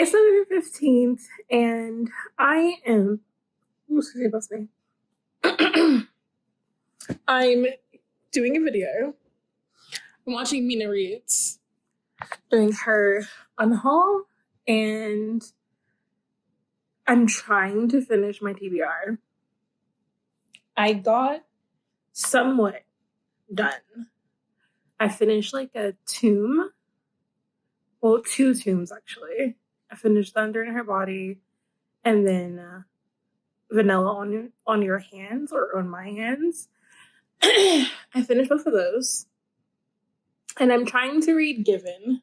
It's November 15th, and I am. Excuse me, bless me. I'm doing a video. I'm watching Mina Reeds doing her unhaul, and I'm trying to finish my TBR. I got somewhat done. I finished like a tomb. Well, 2 tombs actually. I finished Thunder in Her Body, and then Vanilla on Your Hands, or On My Hands. I finished both of those, and I'm trying to read Given,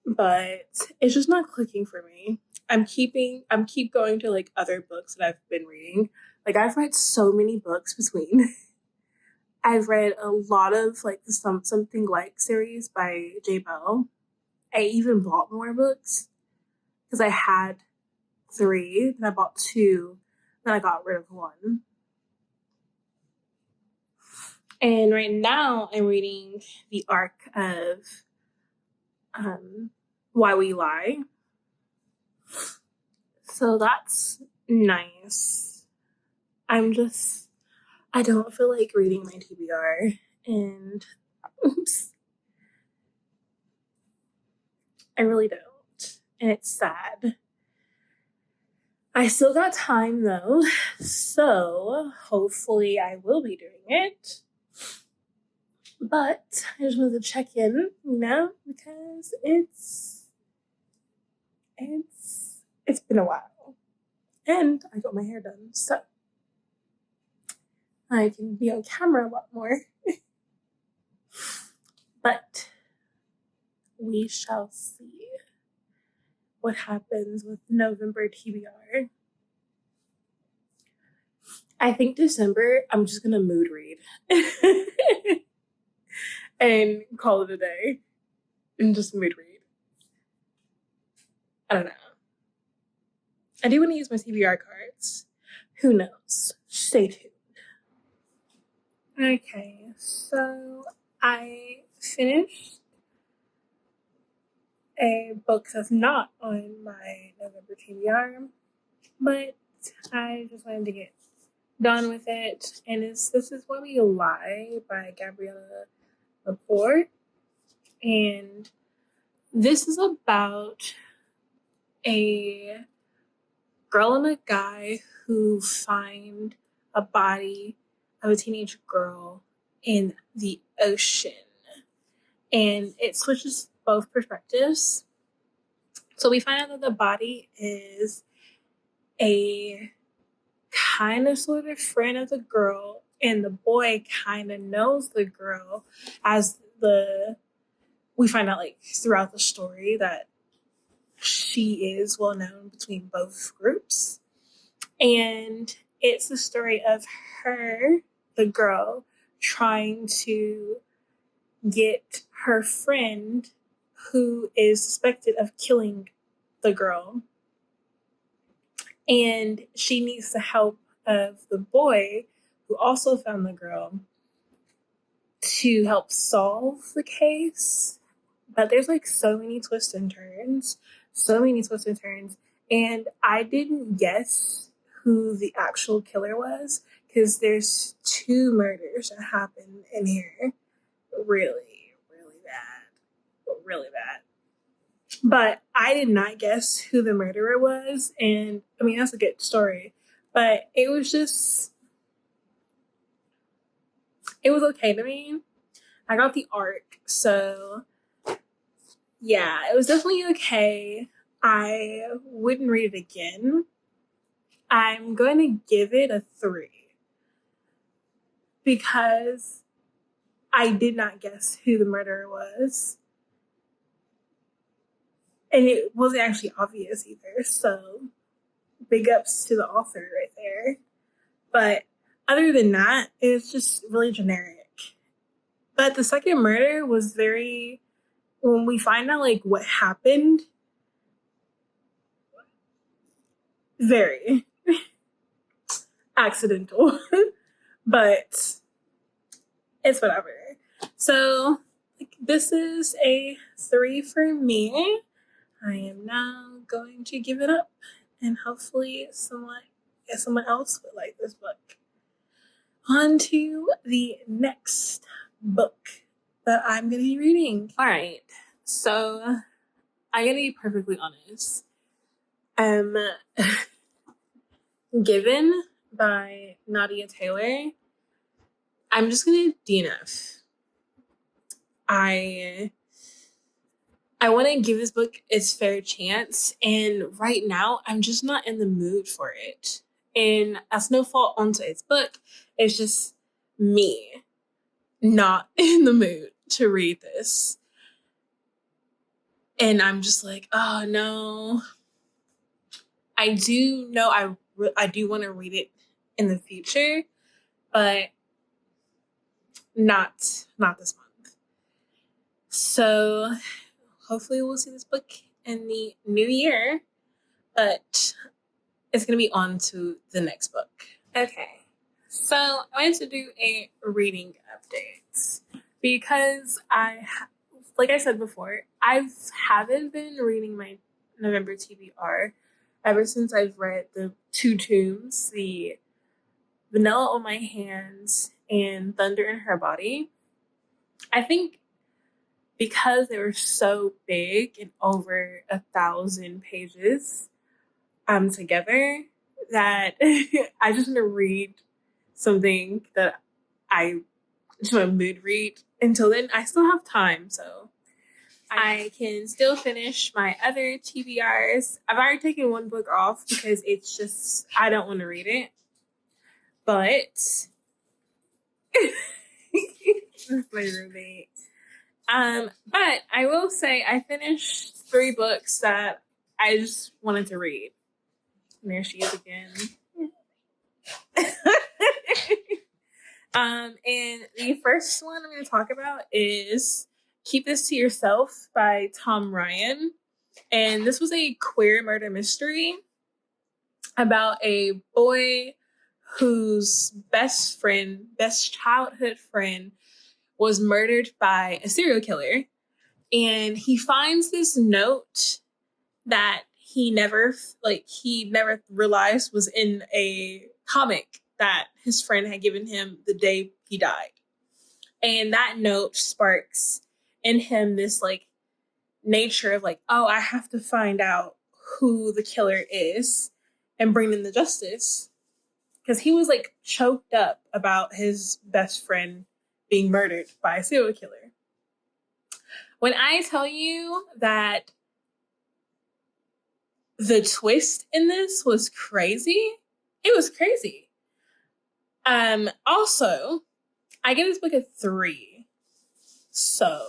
but it's just not clicking for me. I'm keep going to like other books that I've been reading. Like, I've read so many books between. I've read a lot of like the Something Like series by J. Bell. I even bought more books because I had 3, then I bought 2, then I got rid of 1. And right now I'm reading the arc of Why We Lie. So that's nice. I don't feel like reading my TBR, and oops, I really don't. And it's sad. I still got time though, so hopefully I will be doing it. But I just wanted to check in, because it's been a while. And I got my hair done, so I can be on camera a lot more. But we shall see what happens with November TBR. I think December, I'm just gonna mood read. And call it a day. And just mood read. I don't know. I do want to use my TBR cards. Who knows? Stay tuned. Okay, so I finished a book that's not on my November TBR, but I just wanted to get done with it. And This Is Why We Lie by Gabriella, Laporte. And this is about a girl and a guy who find a body of a teenage girl in the ocean. And it switches both perspectives. So we find out that the body is a kind of sort of friend of the girl, and the boy kind of knows the girl, as we find out like throughout the story that she is well known between both groups. And it's the story of her, the girl, trying to get her friend who is suspected of killing the girl. And she needs the help of the boy, who also found the girl, to help solve the case. But there's like so many twists and turns. And I didn't guess who the actual killer was, because there's 2 murders that happen in here. Really, really bad. But I did not guess who the murderer was. And I mean, that's a good story, but it was okay to me. I got the arc, so yeah, it was definitely okay. I wouldn't read it again. I'm going to give it a 3 because I did not guess who the murderer was. And it wasn't actually obvious either, so big ups to the author right there. But other than that, it's just really generic. But the second murder was when we find out like what happened, very accidental. But it's whatever. So this is a 3 for me. I am now going to give it up, and hopefully someone else would like this book. On to the next book that I'm going to be reading. All right, so I'm going to be perfectly honest. Given by Nadia Taylor, I'm just going to DNF. I want to give this book its fair chance, and right now I'm just not in the mood for it. And that's no fault onto its book. It's just me not in the mood to read this. And I'm just like, oh no. I do know I do want to read it in the future, but not this month. So hopefully we'll see this book in the new year, but it's going to be on to the next book. Okay, so I wanted to do a reading update because like I said before, I haven't been reading my November TBR ever since I've read the two tombs, the Vanilla on My Hands and Thunder in Her Body. I think because they were so big and over 1,000 pages together, that I just want to read something that I just want to mood read. Until then, I still have time, so I can still finish my other TBRs. I've already taken one book off because it's just, I don't want to read it. But my roommate. But I will say I finished 3 books that I just wanted to read. And there she is again. And the first one I'm going to talk about is Keep This to Yourself by Tom Ryan. And this was a queer murder mystery about a boy whose best childhood friend was murdered by a serial killer. And he finds this note that he never realized was in a comic that his friend had given him the day he died. And that note sparks in him this nature of oh, I have to find out who the killer is and bring them to justice. Because he was choked up about his best friend being murdered by a serial killer. When I tell you that the twist in this was crazy, it was crazy. Also, I give this book a 3. So,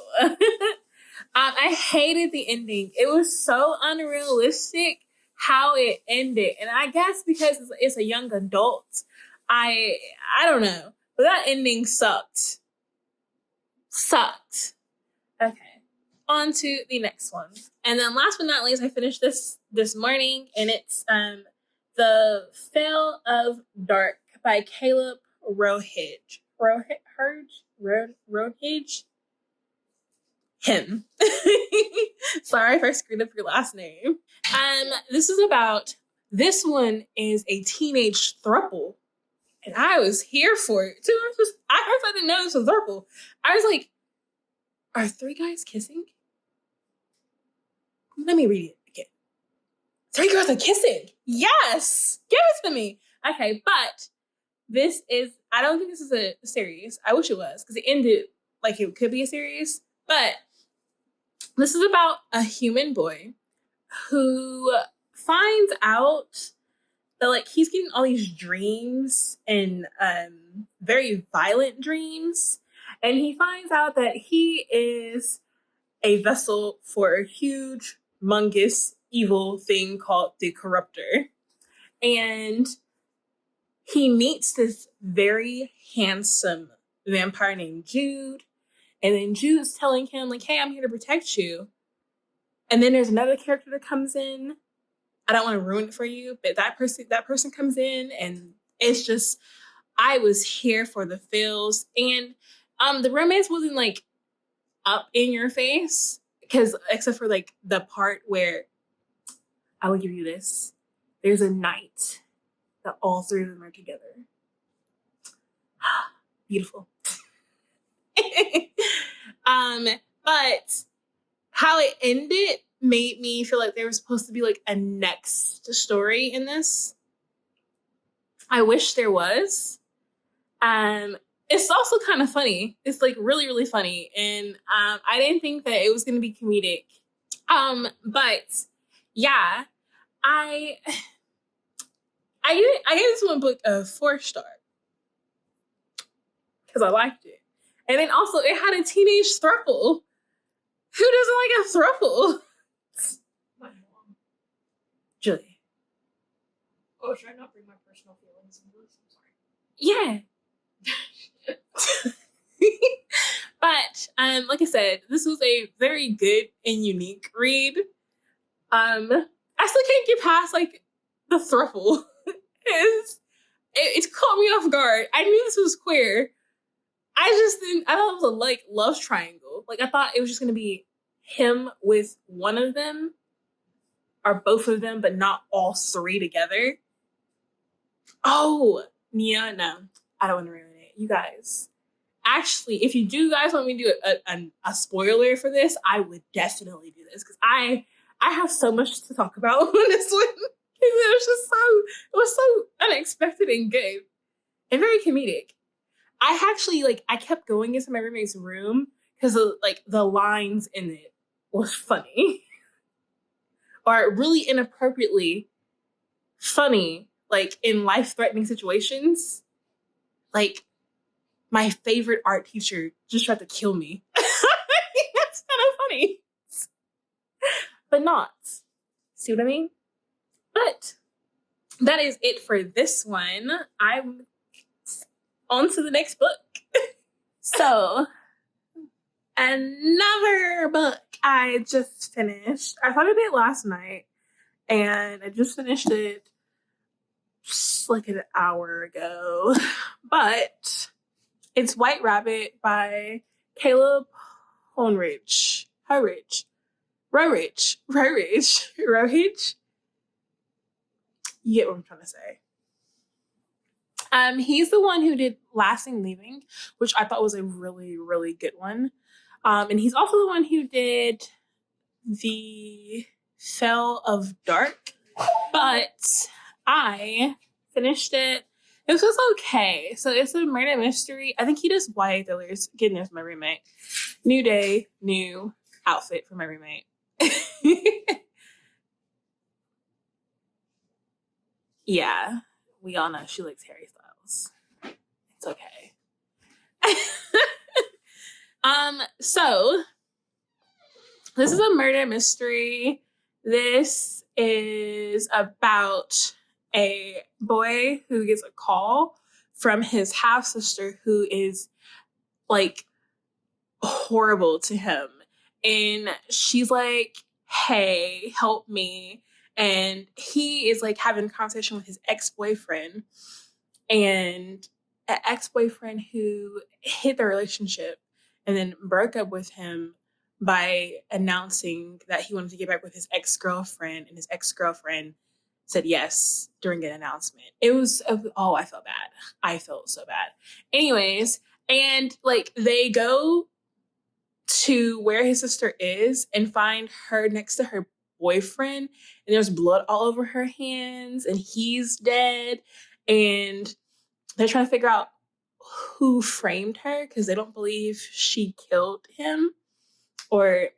I hated the ending. It was so unrealistic how it ended. And I guess because it's a young adult, I don't know. But that ending sucked. Okay. On to the next one. And then last but not least, I finished this morning, and it's The Fall of Dark by Caleb Rohidge. Rohidge? Him. Sorry if I screwed up your last name. This one is a teenage throuple. And I was here for it. Too. I didn't know this was a throuple. I was like, are 3 guys kissing? Let me read it again. 3 girls are kissing. Yes! Give it to me. Okay, but I don't think this is a series. I wish it was, because it ended like it could be a series. But this is about a human boy who finds out that he's getting all these dreams and very violent dreams. And he finds out that he is a vessel for a huge, humongous, evil thing called the Corruptor. And he meets this very handsome vampire named Jude. And then Jude's telling him, hey, I'm here to protect you. And then there's another character that comes in. I don't want to ruin it for you, but that person comes in, and it's just, I was here for the feels. And the romance wasn't up in your face, because except for the part where I will give you this. There's a night that all three of them are together. Beautiful. But how it ended made me feel like there was supposed to be like a next story in this. I wish there was. It's also kind of funny. It's like really, really funny. And I didn't think that it was going to be comedic. But yeah, I gave this one book a 4-star because I liked it. And then also it had a teenage throuple. Who doesn't like a throuple? My mom. Julie. Oh, should I not bring my personal feelings into this? I'm sorry. Yeah. But like I said, this was a very good and unique read. I still can't get past like the throuple. It caught me off guard. I knew this was queer. I thought it was a like love triangle. Like I thought it was just gonna be him with one of them or both of them, but not all three together. Oh, yeah, no. I don't want to ruin it. You guys. Actually, if you do guys want me to do a spoiler for this, I would definitely do this because I have so much to talk about on this one. It was so unexpected and good and very comedic. I actually I kept going into my roommate's room because the lines in it was funny or really inappropriately funny, like in life-threatening situations. Like my favorite art teacher just tried to kill me. That's kind of funny, but not. See what I mean? But that is it for this one. I'm on to the next book. So, another book I just finished. I started it last night, and I just finished it just like an hour ago. But it's White Rabbit by Caleb Rohridge. You get what I'm trying to say. He's the one who did Lasting Leaving, which I thought was a really, really good one. And he's also the one who did The Fell of Dark. But I finished it. It was just okay. So it's a murder mystery. I think he does YA thrillers. Getting this, my roommate. New day, new outfit for my roommate. Yeah, we all know she likes Harry Styles. It's okay. So this is a murder mystery. This is about a boy who gets a call from his half sister who is like horrible to him. And she's like, hey, help me. And he is like having a conversation with his ex-boyfriend, and an ex-boyfriend who hit the relationship and then broke up with him by announcing that he wanted to get back with his ex-girlfriend, and his ex-girlfriend said yes during an announcement. I felt bad. I felt so bad. Anyways, and like they go to where his sister is and find her next to her boyfriend, and there's blood all over her hands, and he's dead, and they're trying to figure out who framed her because they don't believe she killed him, or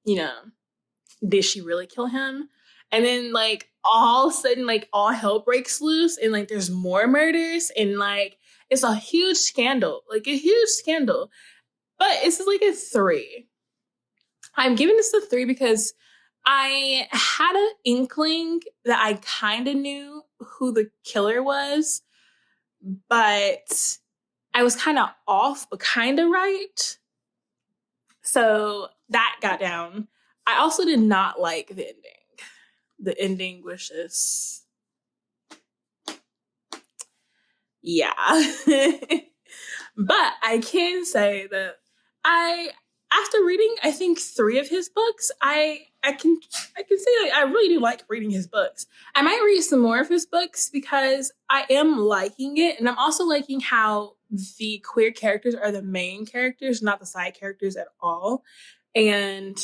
did she really kill him? And then like all of a sudden like all hell breaks loose, and like there's more murders, and like it's a huge scandal. But this is like a 3. I'm giving this a 3 because I had an inkling that I kind of knew who the killer was, but I was kind of off, but kind of right. So that got down. I also did not like the ending. The ending was just, yeah. But I can say that I after reading, I think 3 of his books, I can say I really do like reading his books. I might read some more of his books because I am liking it, and I'm also liking how the queer characters are the main characters, not the side characters at all. And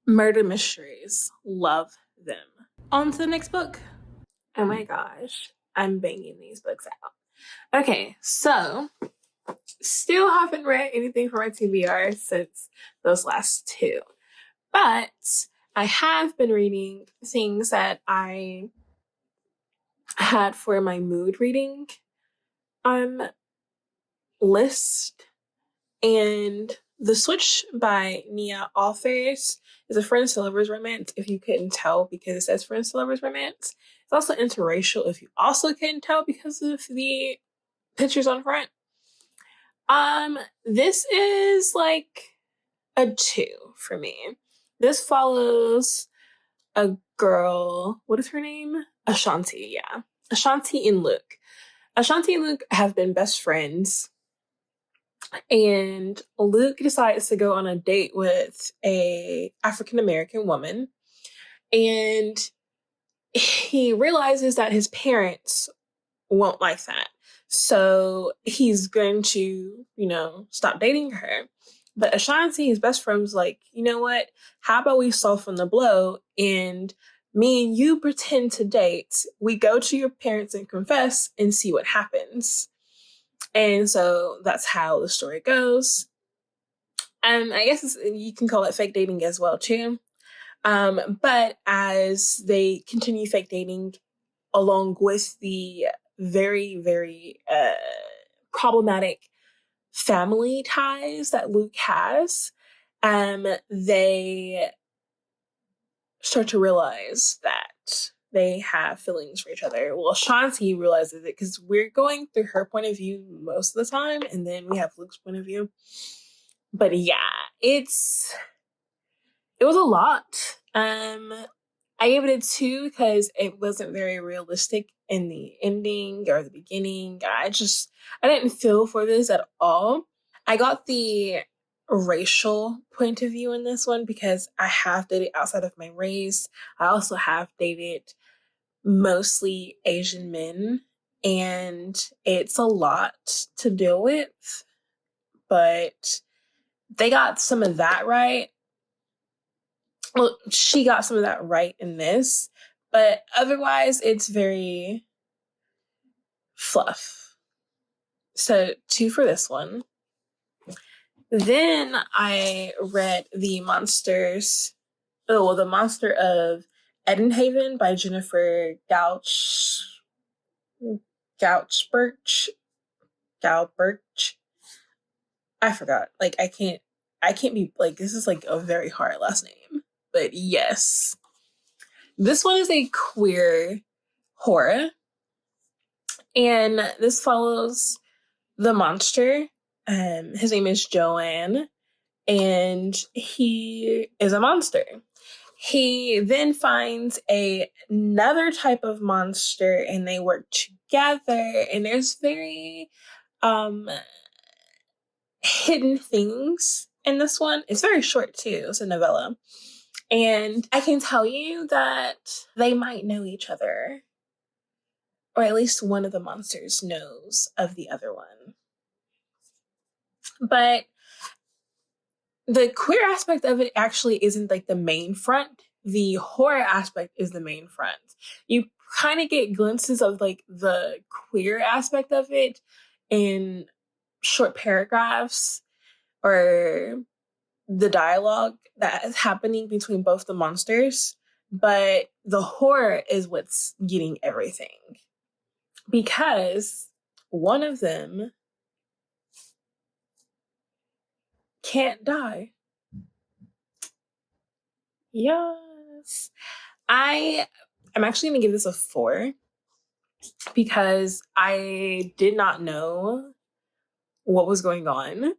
murder mysteries, love them. On to the next book. Oh my gosh, I'm banging these books out. Okay, so still haven't read anything for my TBR since those last 2. But I have been reading things that I had for my mood reading list. And The Switch by Nia Authors is a friends to lovers romance, if you couldn't tell because it says friends to lovers romance. It's also interracial if you also couldn't tell because of the pictures on front. This is like a 2 for me. This follows a girl, what is her name? Ashanti, yeah. Ashanti and Luke. Ashanti and Luke have been best friends, and Luke decides to go on a date with a African-American woman, and he realizes that his parents won't like that. So he's going to, stop dating her. But Ashanti, his best friend, was like, you know what? How about we soften the blow and me and you pretend to date. We go to your parents and confess and see what happens. And so that's how the story goes. And I guess you can call it fake dating as well, too. But as they continue fake dating, along with the very, very problematic family ties that Luke has, they start to realize that they have feelings for each other. Well, Shanti realizes it because we're going through her point of view most of the time, and then we have Luke's point of view. But yeah, it was a lot. I gave it a 2 because it wasn't very realistic in the ending or the beginning. I didn't feel for this at all. I got the racial point of view in this one because I have dated outside of my race. I also have dated mostly Asian men, and it's a lot to deal with, but they got some of that right. Well, she got some of that right in this, but otherwise it's very fluff. So 2 for this one. Then I read The Monster of Edinhaven by Jennifer Gauche. I forgot. Like I can't be like, this is like a very hard last name. But yes. This one is a queer horror. And this follows the monster. His name is Joanne, and he is a monster. He then finds another type of monster, and they work together. And there's very hidden things in this one. It's very short too. It's a novella. And I can tell you that they might know each other, or at least one of the monsters knows of the other one. But the queer aspect of it actually isn't like the main front. The horror aspect is the main front. You kind of get glimpses of like the queer aspect of it in short paragraphs or the dialogue that is happening between both the monsters. But the horror is what's getting everything. Because one of them can't die. Yes. I'm actually going to give this a 4 because I did not know what was going on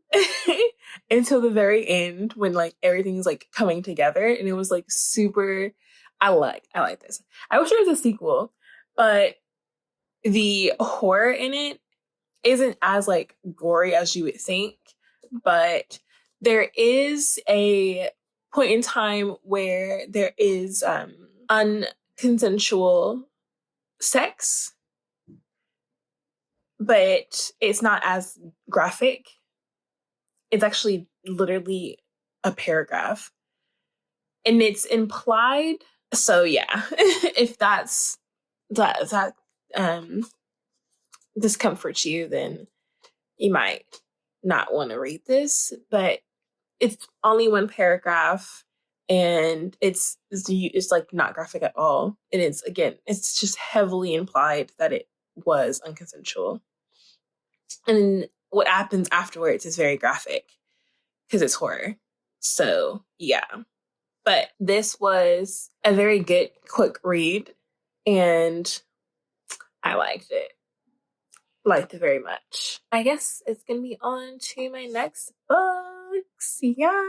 until the very end when like everything's like coming together, and it was like super. I like this. I wish there was a sequel, but the horror in it isn't as like gory as you would think, but there is a point in time where there is unconsensual sex, but it's not as graphic. It's actually literally a paragraph. And it's implied. So yeah, if that discomforts you, then you might not want to read this. But it's only one paragraph, and it's like not graphic at all. And it's just heavily implied that it was unconsensual. And what happens afterwards is very graphic because it's horror. So yeah. But this was a very good, quick read, and I liked it. Liked it very much. I guess it's going to be on to my next books. Yeah.